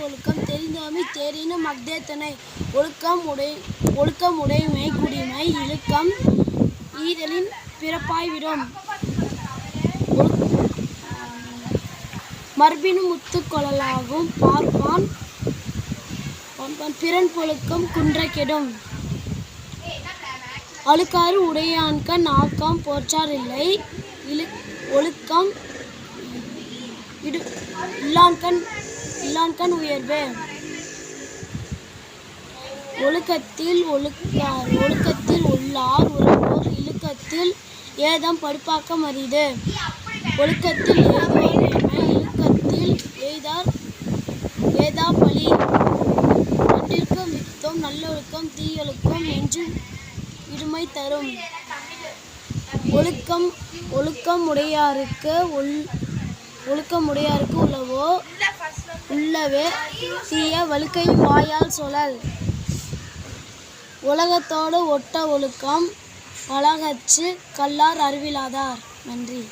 ஒழுக்கம் தெரிந்தோமி தேரினும் அஃதே துணை. ஒழுக்கம் உடைமை குடிமை இழுக்கம் ஈதலின் பிறப்பாய் விடும். மரபினும் முத்துக் கொளலாகும் பார்ப்பான் பிறன்பொழுக்கம் குன்றக் கெடும். அழுக்காறு உடையான்கண் ஆக்கம் போற்றார் இல்லை. ஒழுக்கம் இல்லான்கண் உயர்வு. ஒழுக்கத்தில் உள்ளார் உறவோர் இழுக்கத்தில் ஏதம் படுப்பாக்கம் அரிது. ஒழுக்கத்தில் எய்துவார் மேன்மை இழுக்கத்தில் எய்தா பழி. நன்றிற்கும் வித்தும் நல்லொழுக்கம் தீயொழுக்கம் என்றும் இடுமை தரும். ஒழுக்கம் உடையாருக்கு உள்ளவே தீய வழுக்கை வாயால் சொலல். உலகத்தோடு ஒட்ட ஒழுக்கம் பழகற்று கல்லார் அறிவிலாதார். நன்றி.